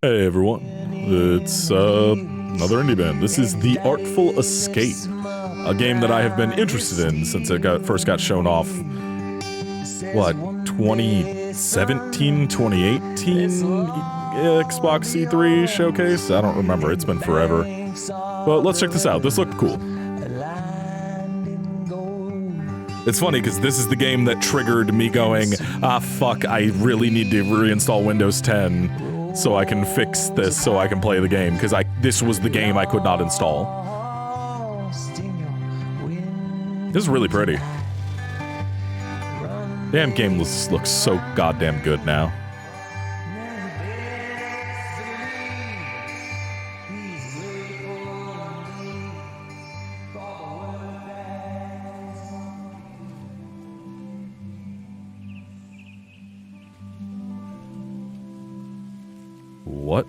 Hey everyone, it's another indie band. This is The Artful Escape, a game that I have been interested in since it first got shown off, what, 2017, 2018 Xbox E3 showcase? I don't remember, it's been forever. But let's check this out, this looked cool. It's funny because this is the game that triggered me going, fuck, I really need to reinstall Windows 10 so I can fix this so I can play the game, because this was the game I could not install. This is really pretty. Damn game looks so goddamn good now. What?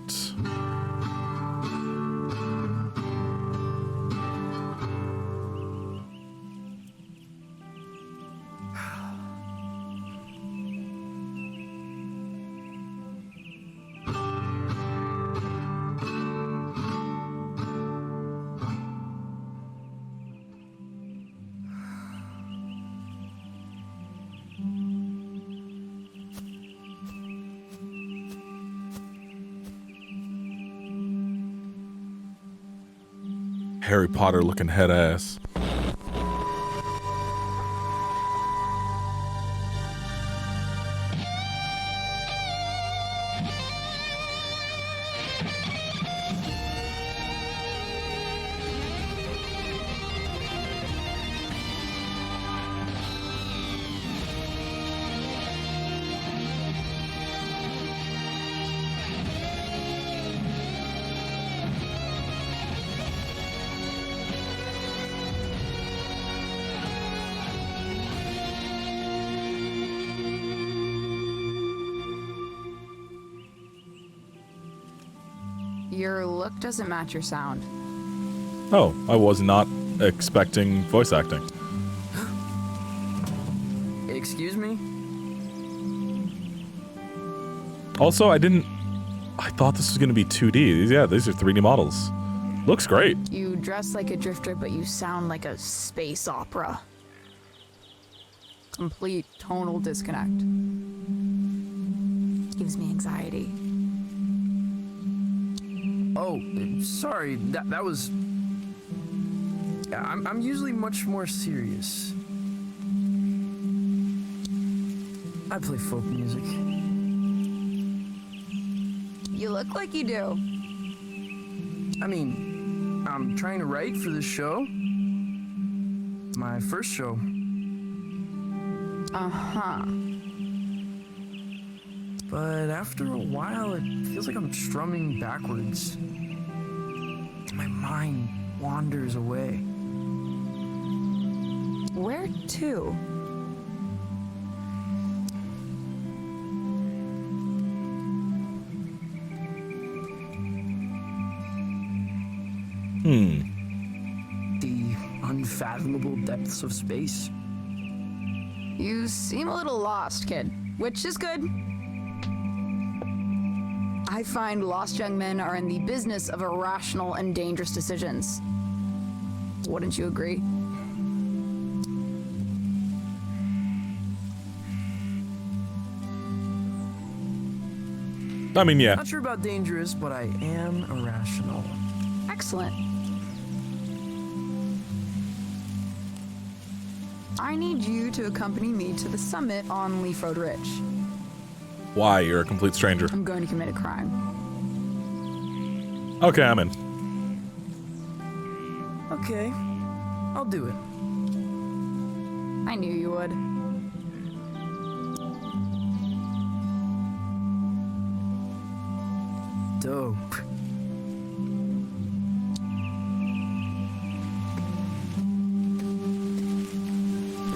Harry Potter looking head ass. Your look doesn't match your sound. Oh, I was not expecting voice acting. Excuse me? Also, I thought this was gonna be 2D. Yeah, these are 3D models. Looks great. You dress like a drifter, but you sound like a space opera. Complete tonal disconnect. Gives me anxiety. Oh, sorry, that was... I'm usually much more serious. I play folk music. You look like you do. I mean, I'm trying to write for this show. My first show. Uh-huh. But after a while, it feels like I'm strumming backwards. My mind wanders away. Where to? The unfathomable depths of space. You seem a little lost, kid, which is good. I find lost young men are in the business of irrational and dangerous decisions. Wouldn't you agree? I mean, yeah. Not sure about dangerous, but I am irrational. Excellent. I need you to accompany me to the summit on Leaf Road Ridge. Why? You're a complete stranger. I'm going to commit a crime. Okay, I'm in. Okay, I'll do it. I knew you would. Dope.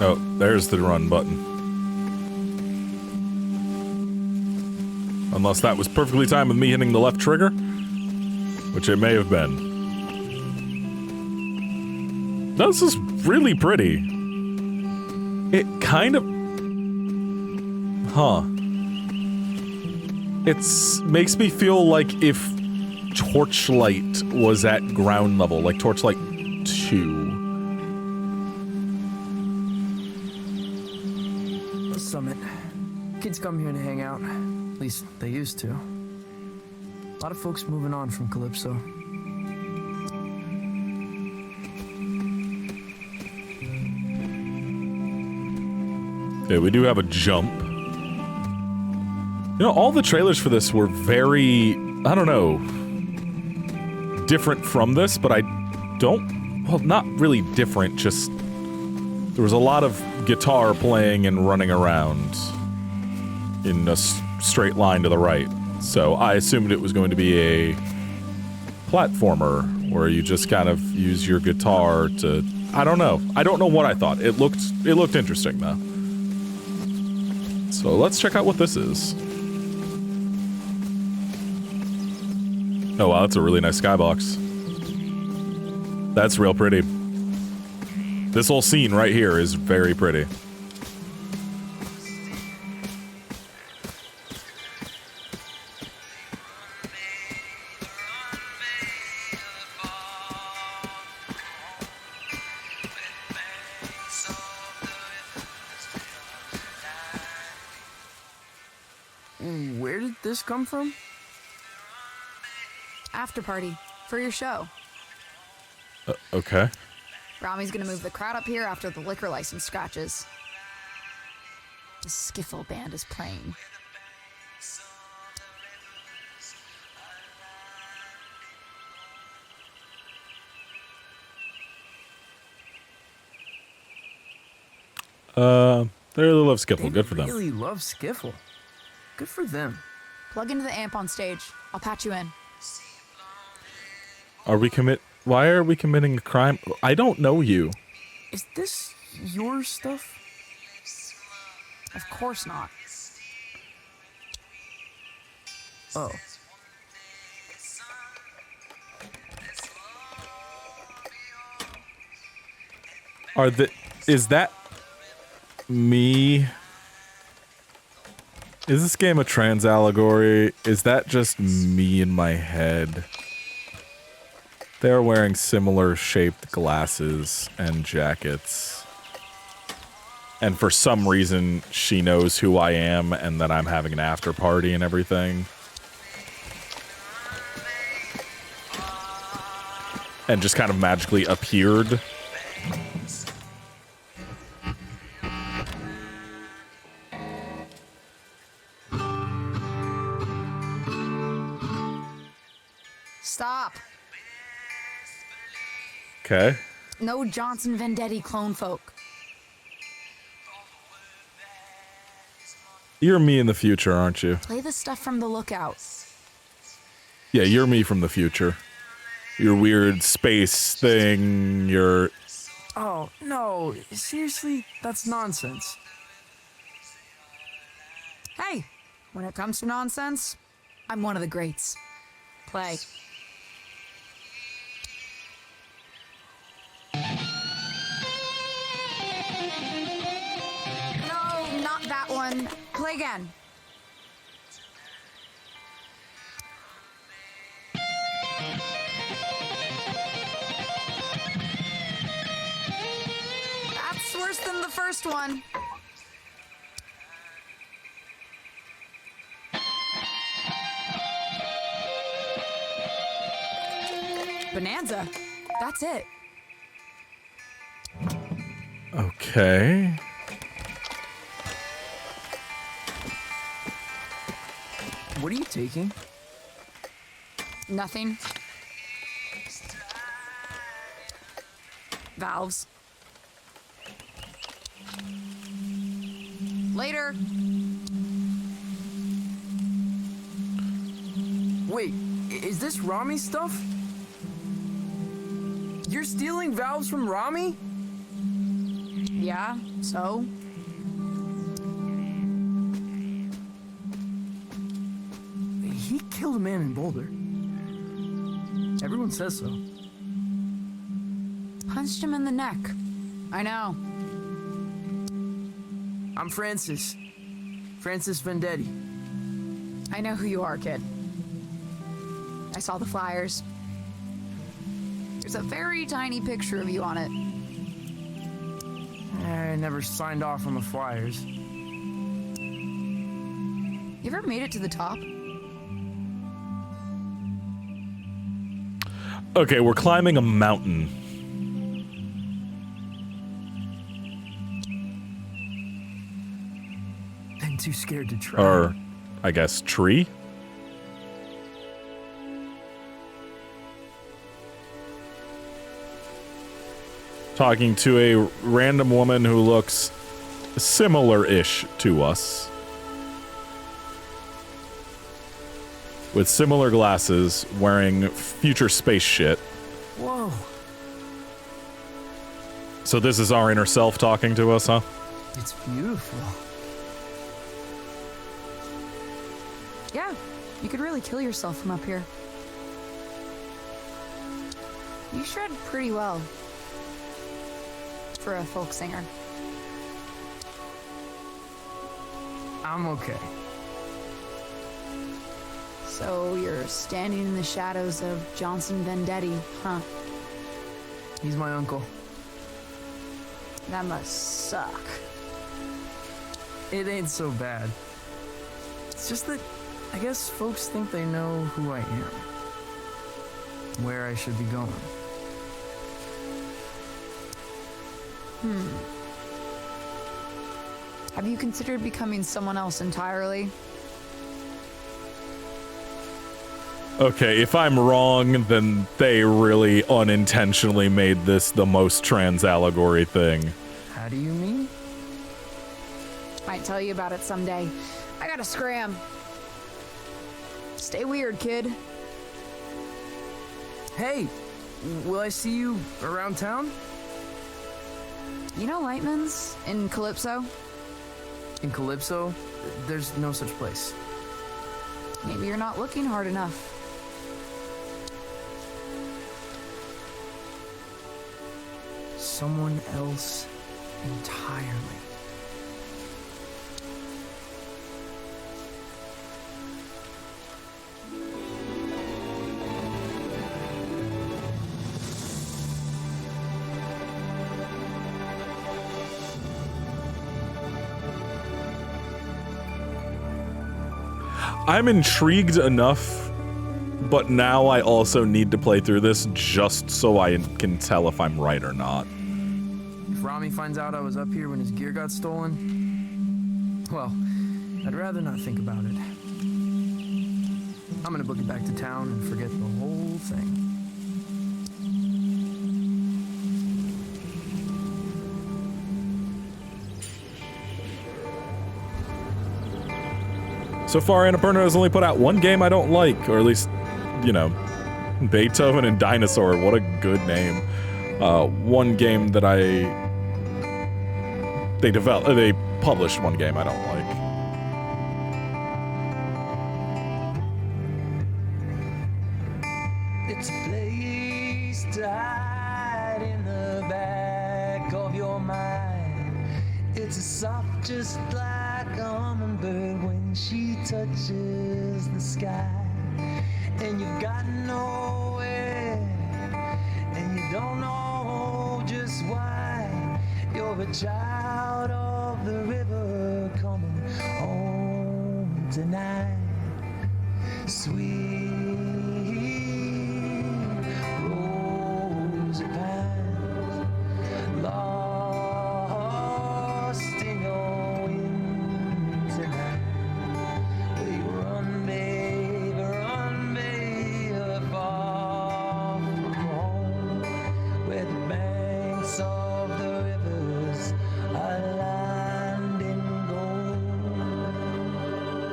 Oh, there's the run button. Unless that was perfectly timed with me hitting the left trigger, which it may have been. This is really pretty. It kind of... Huh. makes me feel like if Torchlight was at ground level, like Torchlight 2. The summit. Kids come here to hang out. At least they used to. A lot of folks moving on from Calypso. Okay, we do have a jump. You know, all the trailers for this were very, I don't know, different from this, but I don't, well, not really different, just there was a lot of guitar playing and running around in a straight line to the right. So I assumed it was going to be a platformer where you just kind of use your guitar to, I don't know. I don't know what I thought. It looked interesting though. So let's check out what this is. Oh wow, that's a really nice skybox. That's real pretty. This whole scene right here is very pretty. Where did this come from? After party for your show. Okay. Rami's gonna move the crowd up here after the liquor license scratches. The skiffle band is playing. They really love skiffle. Good for them. They really love skiffle. Good for them. Plug into the amp on stage. I'll patch you in. Why are we committing a crime? I don't know you. Is this your stuff? Of course not. Oh. Is that me? Is this game a trans allegory? Is that just me in my head? They're wearing similar shaped glasses and jackets. And for some reason, she knows who I am and that I'm having an after party and everything. And just kind of magically appeared. Stop. Okay. No Johnson Vendetti clone folk. You're me in the future, aren't you? Play the stuff from the Lookout. Yeah, you're me from the future. Your weird space thing, your... Oh, no. Seriously, that's nonsense. Hey, when it comes to nonsense, I'm one of the greats. Play. No, not that one. Play again. That's worse than the first one. Bonanza. That's it. Okay. What are you taking? Nothing. Valves. Later. Wait, is this Rami's stuff? You're stealing valves from Rami? Yeah, so? He killed a man in Boulder. Everyone says so. Punched him in the neck. I know. I'm Francis. Francis Vendetti. I know who you are, kid. I saw the flyers. There's a very tiny picture of you on it. I never signed off on the flyers. You ever made it to the top? Okay, we're climbing a mountain. I'm too scared to try. Or, I guess, tree? Talking to a random woman who looks similar-ish to us. With similar glasses, wearing future space shit. Whoa. So this is our inner self talking to us, huh? It's beautiful. Yeah, you could really kill yourself from up here. You shred pretty well. For a folk singer. I'm okay. So you're standing in the shadows of Johnson Vendetti, huh? He's my uncle. That must suck. It ain't so bad. It's just that I guess folks think they know who I am. Where I should be going. Have you considered becoming someone else entirely? Okay, if I'm wrong, then they really unintentionally made this the most trans allegory thing. How do you mean? Might tell you about it someday. I gotta scram. Stay weird, kid. Hey, will I see you around town? You know Lightman's in Calypso? In Calypso? There's no such place. Maybe you're not looking hard enough. Someone else entirely. I'm intrigued enough, but now I also need to play through this just so I can tell if I'm right or not. If Rami finds out I was up here when his gear got stolen, well, I'd rather not think about it. I'm gonna book it back to town and forget the whole thing. So far, Annapurna has only put out one game I don't like, or at least, you know, Beethoven and Dinosaur, what a good name. One game that they published one game I don't like. It's a place to hide in the back of your mind. It's a soft just like a hummingbird when she touches the sky. And you've got nowhere, and you don't know just why. You're a child of the river coming home tonight. Sweet rose of pines, lost in your wind tonight. Will you run, babe, far from home, where the banks of the rivers are lined in gold.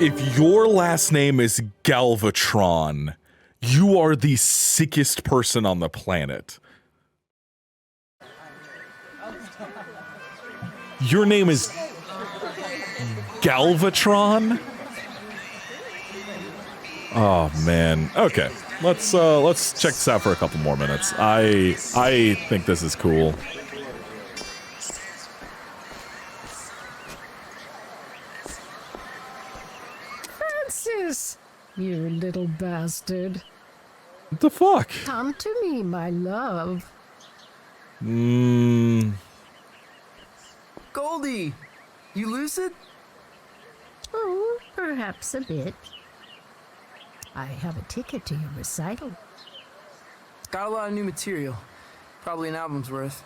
If your last name is Galvatron, you are the sickest person on the planet. Your name is Galvatron? Oh man. Okay. Let's check this out for a couple more minutes. I think this is cool. Francis! You little bastard. What the fuck? Come to me, my love. Goldie! You lucid? Oh, perhaps a bit. I have a ticket to your recital. Got a lot of new material. Probably an album's worth.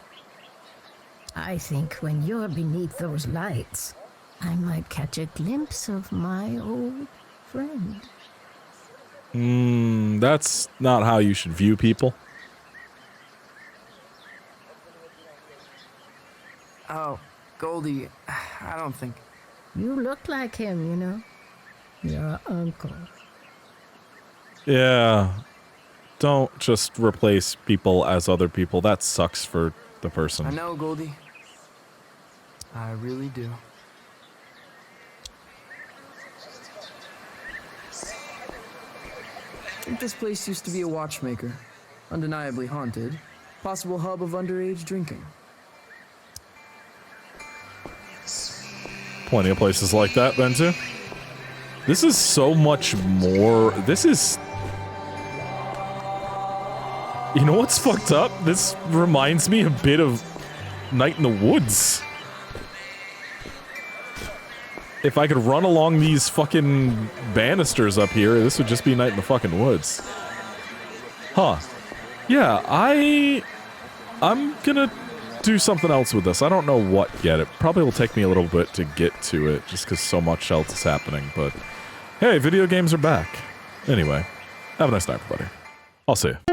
I think when you're beneath those lights, I might catch a glimpse of my old friend. That's not how you should view people. Oh, Goldie, I don't think... You look like him, you know. Your uncle. Yeah. Don't just replace people as other people. That sucks for the person. I know, Goldie. I really do. I think this place used to be a watchmaker. Undeniably haunted. Possible hub of underage drinking. Plenty of places like that then too. This is so much more. This is... You know what's fucked up? This reminds me a bit of Night in the Woods. If I could run along these fucking banisters up here, this would just be Night in the fucking Woods. Huh. Yeah, I'm gonna do something else with this. I don't know what yet. It probably will take me a little bit to get to it, just because so much else is happening, but... Hey, video games are back. Anyway, have a nice night, everybody. I'll see you.